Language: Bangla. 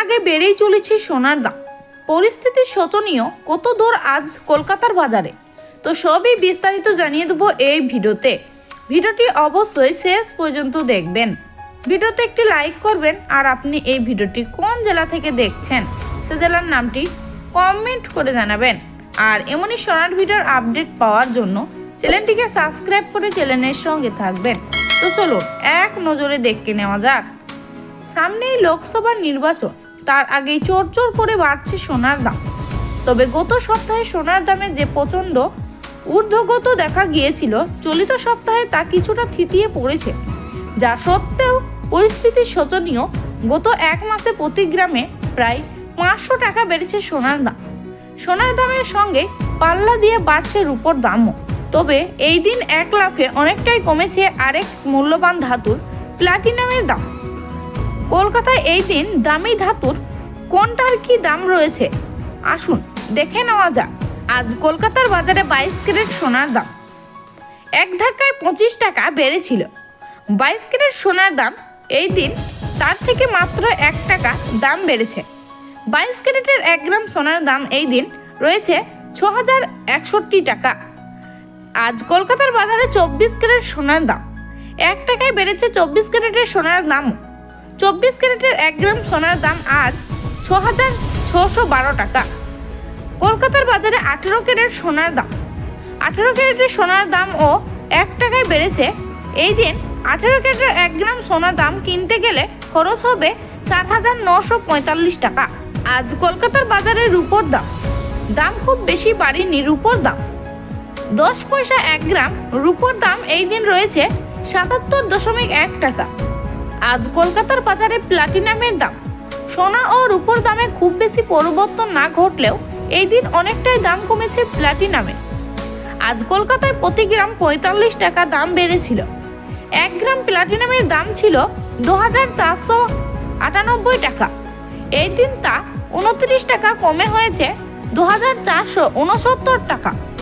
আগে বেড়েই চলেছে সোনার দাম। পরিস্থিতি শোচনীয় কত দূর আজ কলকাতার বাজারে, তো সবই বিস্তারিত জানিয়ে দেবো এই ভিডিওতে। ভিডিওটি অবশ্যই শেষ পর্যন্ত দেখবেন। ভিডিওতে একটি লাইক করবেন, আর আপনি এই ভিডিওটি কোন জেলা থেকে দেখছেন সে জেলার নামটি কমেন্ট করে জানাবেন। আর এমনই সোনার ভিডিওর আপডেট পাওয়ার জন্য চ্যানেলটিকে সাবস্ক্রাইব করে চ্যানেলের সঙ্গে থাকবেন। তো চলুন এক নজরে দেখে নেওয়া যাক। সামনেই লোকসভা নির্বাচন, তার আগেই চড়চড় করে বাড়ছে সোনার দাম। তবে গত সপ্তাহে সোনার দামে যে প্রচণ্ড ঊর্ধ্বগত দেখা গিয়েছিল, চলিত সপ্তাহে তা কিছুটা থিতিয়ে পড়েছে। যা সত্ত্বেও পরিস্থিতি শোচনীয়। গত এক মাসে প্রতি গ্রামে প্রায় 500 টাকা বেড়েছে সোনার দাম। সোনার দামের সঙ্গে পাল্লা দিয়ে বাড়ছে রূপোর দামও। তবে এই দিন এক লাফে অনেকটাই কমেছে আরেক মূল্যবান ধাতুর প্লাটিনামের দাম। কলকাতায় এই দিন দামি ধাতুর কোনটার কি দাম রয়েছে আসুন দেখে নেওয়া যাক। আজ কলকাতার বাজারে 22 ক্যারেট সোনার দাম এক ধাক্কায় 25 টাকা বেড়েছিল। 22 ক্যারেট সোনার দাম এই দিন তার থেকে মাত্র 1 টাকা দাম বেড়েছে। 22 ক্যারেটের 1 গ্রাম সোনার দাম এই দিন রয়েছে 6061 টাকা। আজ কলকাতার বাজারে 24 ক্যারেট সোনার দাম 1 টাকায় বেড়েছে। 24 ক্যারেটের সোনার দাম 24 ক্যারেটের 1 গ্রাম সোনার দাম আজ 6612 টাকা। কলকাতার বাজারে 18 ক্যারেট সোনার দাম 18 ক্যারেটের সোনার দামও 1 টাকায় বেড়েছে। এই দিন 18 ক্যারেটের 1 গ্রাম সোনার দাম কিনতে গেলে খরচ হবে 4945 টাকা। আজ কলকাতার বাজারে রূপোর দাম খুব বেশি বাড়েনি। রূপোর দাম 10 পয়সা 1 গ্রাম। রূপোর দাম এই দিন রয়েছে 77.1 টাকা। আজ কলকাতার বাজারে প্লাটিনামের দাম সোনা ও রূপোর দামে খুব বেশি পরিবর্তন না ঘটলেও এই দিন অনেকটাই দাম কমেছে প্লাটিনামে। আজ কলকাতায় প্রতি গ্রাম 45 টাকা দাম বেড়েছিল। 1 গ্রাম প্লাটিনামের দাম ছিল 2498 টাকা। এই দিন তা 29 টাকা কমে হয়েছে 2469 টাকা।